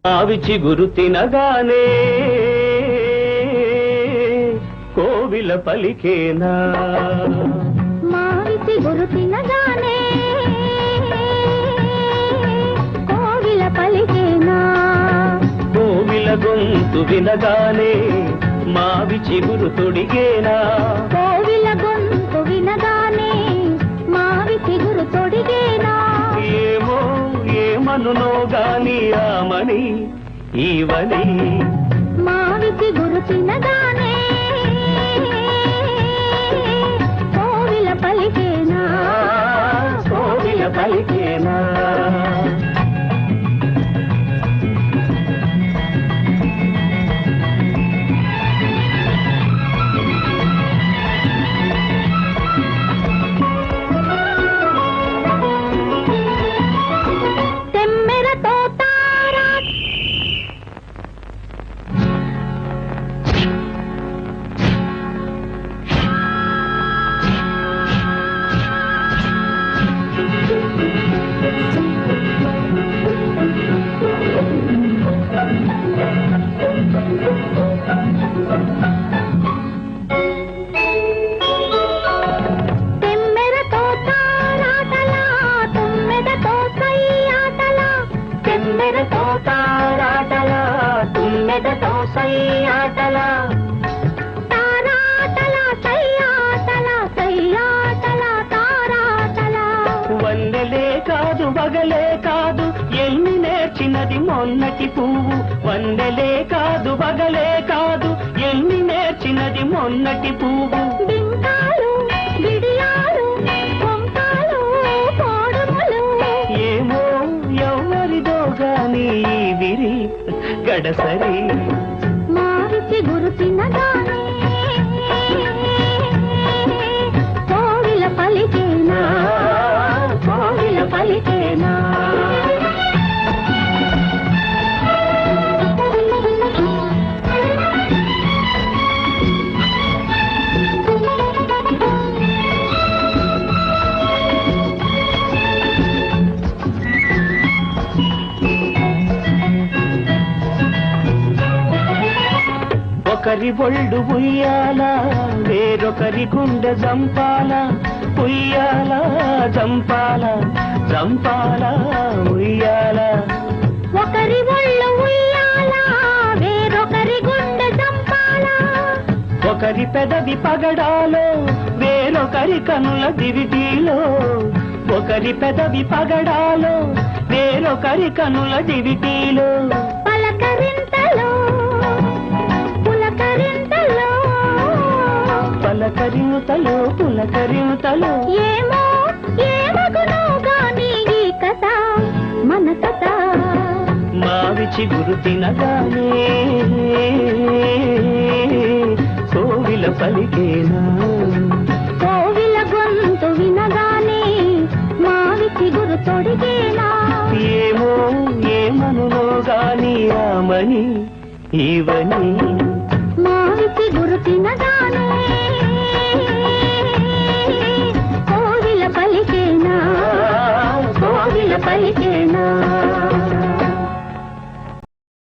ఆవిచి గురు తినగానే కోవిల పలికేనా మావిచి గురు తినగానే కోవిల పలికేనా కోవిల గొంతు వినగానే మావిచి గురు తొడిగేనా కోవిల గొంతు వినగానే మావిచి గురు తొడిగేనా ఏమో ఏమనునో గాని ఆమని ఈవని మావిచి గురు తినగానే కోవిల పలికేనా కోవిల పలికేనా వందలే కాదు బగలే కాదు ఎన్ని నేర్చినది మొన్నటి పువ్వు వందలే కాదు బగలే కాదు ఎన్ని నేర్చినది మొన్నటి పువ్వు ఏమో ఎవరిదో గాని విరి గడసరి మావిచి గురు తినగానే కోవిల పలికేనా కోవిల పలికేనా ఒకరి ఒళ్ళు ఉయ్యాల వేరొకరి గుండె జంపాల ఉయ్యాల జంపాల జంపాల ఉయ్యాల ఒకరి ఒళ్ళు ఉయ్యాల వేరొకరి గుండె జంపాల ఒకరి పెదవి పగడాలో వేరొకరి కనుల దివిటీలో ఒకరి పెదవి పగడాలో వేరొకరి కనుల దివిటీలో పలకరింతలో పలకరింతలో పులకరింతలో ఏమో ఏమగునో గాని ఈ కథ మన కథ మావిచి గురు తినగానే కోవిల పలికేనా కోవిల గొంతు వినగానే మావిచి గురు తొడిగేనా ఏమో ఏమనునో గాని ఆమని ఈవని